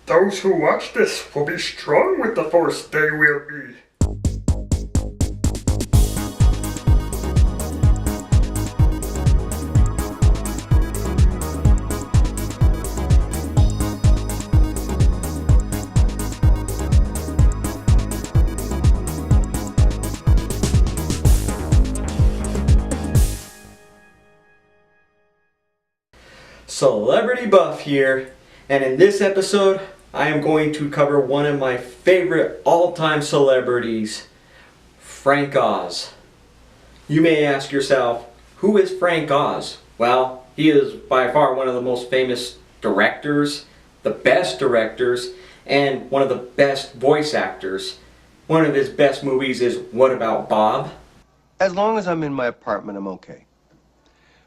Those who watch this will be strong with the Force, they will be. Celebrity Buff here, and in this episode I am going to cover one of my favorite all-time celebrities, Frank Oz. You may ask yourself, who is Frank Oz? Well, he is by far one of the most famous directors, the best directors, and one of the best voice actors. One of his best movies is What About Bob? As long as I'm in my apartment, I'm okay.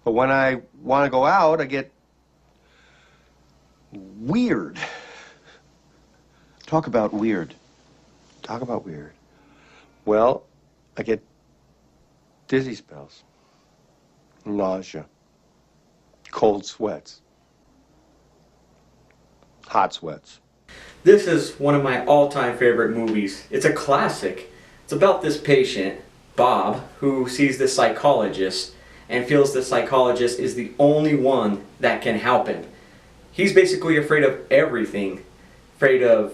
But when I want to go out, I get weird. Talk about weird. Talk about weird. Well, I get dizzy spells, nausea, cold sweats, hot sweats. This is one of my all-time favorite movies. It's a classic. It's about this patient, Bob, who sees this psychologist and feels the psychologist is the only one that can help him. He's basically afraid of everything. Afraid of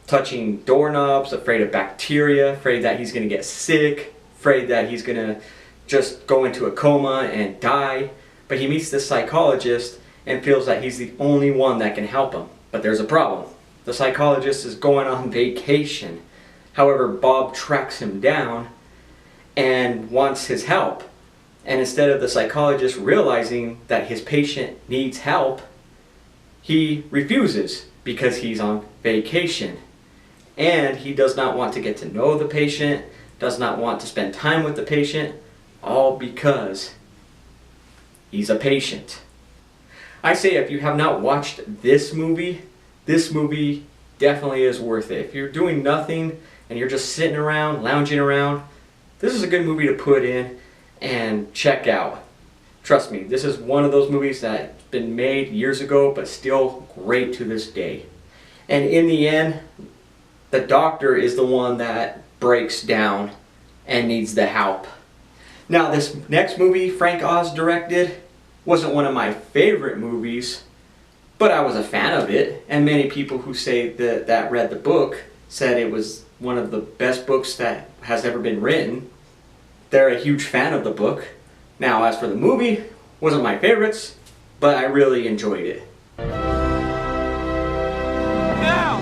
touching doorknobs, afraid of bacteria, afraid that he's going to get sick, afraid that he's going to just go into a coma and die. But he meets this psychologist and feels that he's the only one that can help him. But there's a problem. The psychologist is going on vacation. However, Bob tracks him down and wants his help. And instead of the psychologist realizing that his patient needs help, he refuses because he's on vacation. And he does not want to get to know the patient, does not want to spend time with the patient, all because he's a patient. I say if you have not watched this movie definitely is worth it. If you're doing nothing and you're just sitting around, lounging around, this is a good movie to put in and check out. Trust me, this is one of those movies that's been made years ago but still great to this day. And in the end, the doctor is the one that breaks down and needs the help. Now this next movie Frank Oz directed wasn't one of my favorite movies, but I was a fan of it, and many people who say that read the book said it was one of the best books that has ever been written. They're a huge fan of the book. Now as for the movie, wasn't my favorites, but I really enjoyed it. Now!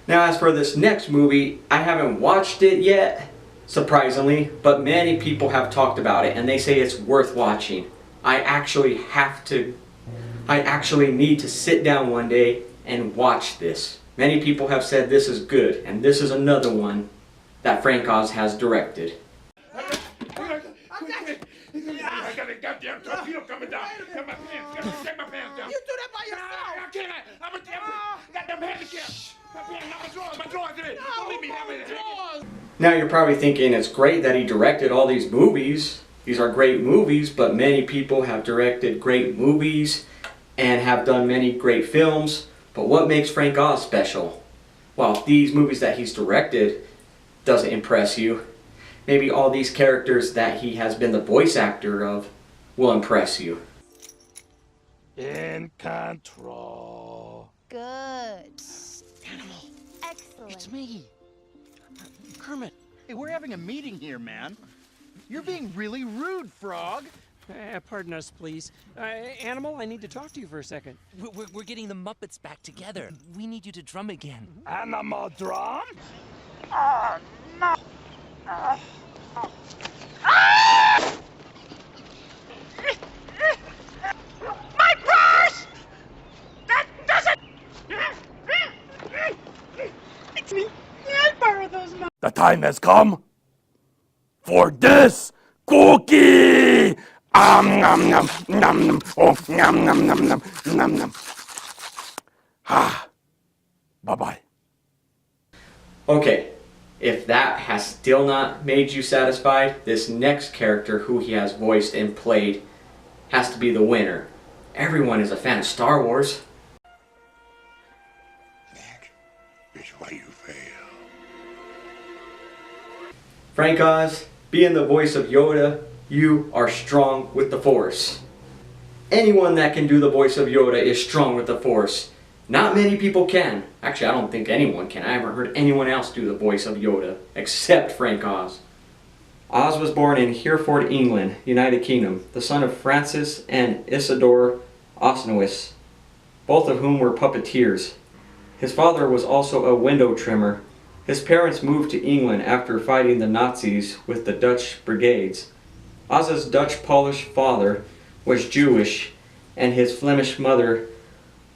Now as for this next movie, I haven't watched it yet, surprisingly, but many people have talked about it and they say it's worth watching. I actually need to sit down one day and watch this. Many people have said this is good, and this is another one that Frank Oz has directed. I got a goddamn torpedo coming down. Get my pants. Take my pants down. You do that by yourself. I can't. I'm a damn goddamn handicap. My pants, my drawers in it. Don't leave me having it. Now you're probably thinking it's great that he directed all these movies. These are great movies, but many people have directed great movies and have done many great films. But what makes Frank Oz special? Well, if these movies that he's directed doesn't impress you, maybe all these characters that he has been the voice actor of will impress you. In control. Good. Animal, Excellent. it's me. Kermit, hey, we're having a meeting here, man. You're being really rude, Frog. Pardon us, please. Animal, I need to talk to you for a second. We're getting the Muppets back together. We need you to drum again. Animal drum? My purse! That doesn't... It's me. I borrowed those Muppets. The time has come for this cookie! Nom nom nom, oh nom nom nom nom nom nom. Ah, bye bye. Okay, If that has still not made you satisfied, this next character who he has voiced and played has to be the winner. Everyone is a fan of Star Wars. That is why you fail. Frank Oz, being the voice of Yoda, you are strong with the Force. Anyone that can do the voice of Yoda is strong with the Force. Not many people can. Actually, I don't think anyone can. I haven't heard anyone else do the voice of Yoda, except Frank Oz. Oz was born in Hereford, England, United Kingdom, the son of Francis and Isidore Osnowitz, both of whom were puppeteers. His father was also a window trimmer. His parents moved to England after fighting the Nazis with the Dutch brigades. Oz's Dutch-Polish father was Jewish, and his Flemish mother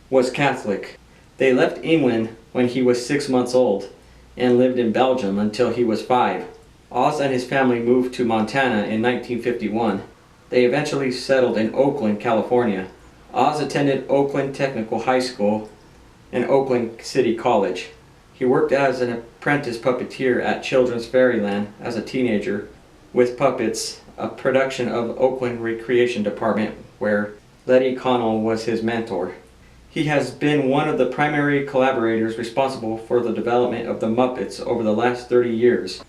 was Catholic. They left England when he was 6 months old and lived in Belgium until he was 5. Oz and his family moved to Montana in 1951. They eventually settled in Oakland, California. Oz attended Oakland Technical High School and Oakland City College. He worked as an apprentice puppeteer at Children's Fairyland as a teenager with Puppets, a production of Oakland Recreation Department where Letty Connell was his mentor. He has been one of the primary collaborators responsible for the development of the Muppets over the last 30 years.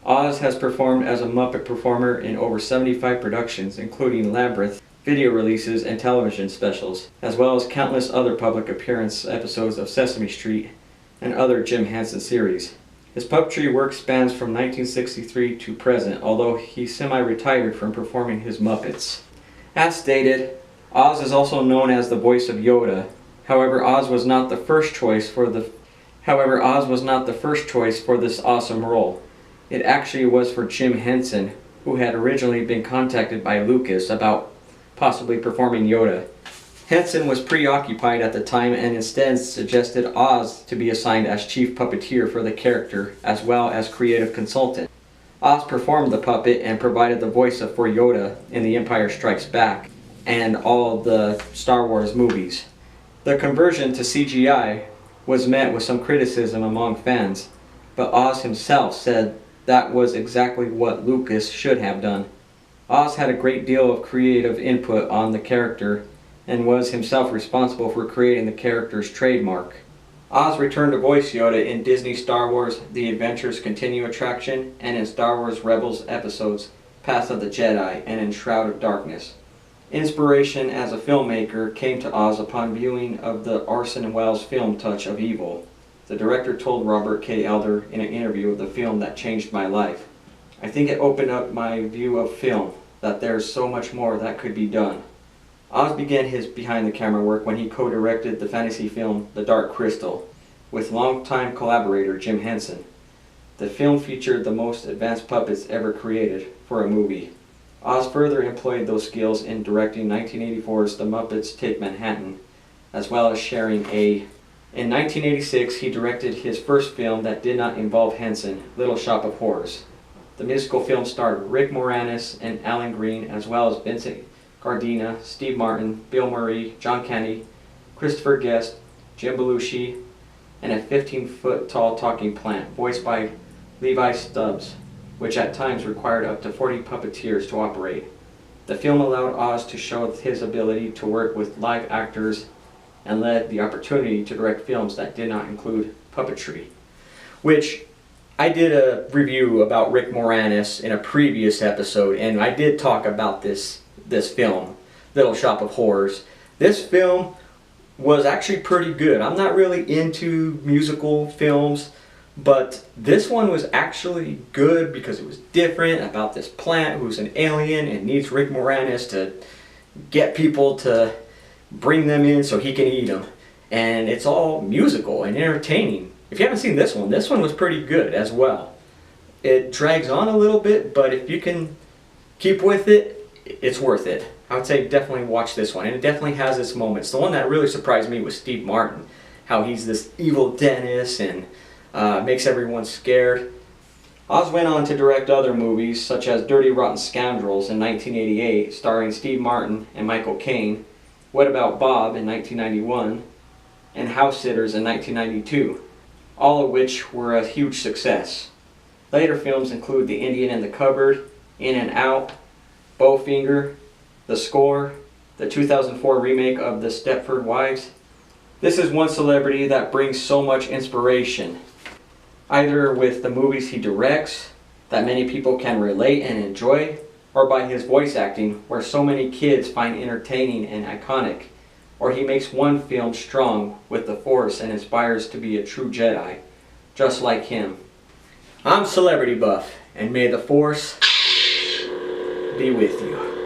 Oz has performed as a Muppet performer in over 75 productions, including Labyrinth, video releases, and television specials, as well as countless other public appearance episodes of Sesame Street and other Jim Henson series. His puppetry work spans from 1963 to present, although he semi-retired from performing his Muppets. As stated, Oz is also known as the voice of Yoda. However, Oz was not the first choice for this awesome role. It actually was for Jim Henson, who had originally been contacted by Lucas about possibly performing Yoda. Henson was preoccupied at the time and instead suggested Oz to be assigned as chief puppeteer for the character, as well as creative consultant. Oz performed the puppet and provided the voice for Yoda in The Empire Strikes Back and all of the Star Wars movies. The conversion to CGI was met with some criticism among fans, but Oz himself said that was exactly what Lucas should have done. Oz had a great deal of creative input on the character and was himself responsible for creating the character's trademark. Oz returned to voice Yoda in Disney Star Wars The Adventures Continue attraction and in Star Wars Rebels episodes Path of the Jedi and in Shroud of Darkness. Inspiration as a filmmaker came to Oz upon viewing of the Orson Welles film Touch of Evil. The director told Robert K. Elder in an interview of the film that changed my life. I think it opened up my view of film, that there's so much more that could be done. Oz began his behind-the-camera work when he co-directed the fantasy film The Dark Crystal with longtime collaborator Jim Henson. The film featured the most advanced puppets ever created for a movie. Oz further employed those skills in directing 1984's The Muppets Take Manhattan, as well as sharing a... In 1986, he directed his first film that did not involve Henson, Little Shop of Horrors. The musical film starred Rick Moranis and Alan Green, as well as Vincent Gardenia, Steve Martin, Bill Murray, John Candy, Christopher Guest, Jim Belushi, and a 15-foot-tall talking plant, voiced by Levi Stubbs, which at times required up to 40 puppeteers to operate. The film allowed Oz to show his ability to work with live actors and led the opportunity to direct films that did not include puppetry. Which, I did a review about Rick Moranis in a previous episode, and I did talk about this film, Little Shop of Horrors. This film was actually pretty good. I'm not really into musical films, but this one was actually good because it was different about this plant who's an alien and needs Rick Moranis to get people to bring them in so he can eat them. And it's all musical and entertaining. If you haven't seen this one was pretty good as well. It drags on a little bit, but if you can keep with it, it's worth it. I would say definitely watch this one, and it definitely has its moments. The one that really surprised me was Steve Martin, how he's this evil dentist and makes everyone scared. Oz went on to direct other movies such as Dirty Rotten Scoundrels in 1988, starring Steve Martin and Michael Caine, What About Bob in 1991, and House Sitters in 1992, all of which were a huge success. Later films include The Indian in the Cupboard, In and Out, Bowfinger, The Score, the 2004 remake of The Stepford Wives. This is one celebrity that brings so much inspiration, either with the movies he directs that many people can relate and enjoy, or by his voice acting where so many kids find entertaining and iconic, or he makes one film strong with the Force and inspires to be a true Jedi, just like him. I'm Celebrity Buff, and may the Force be with you.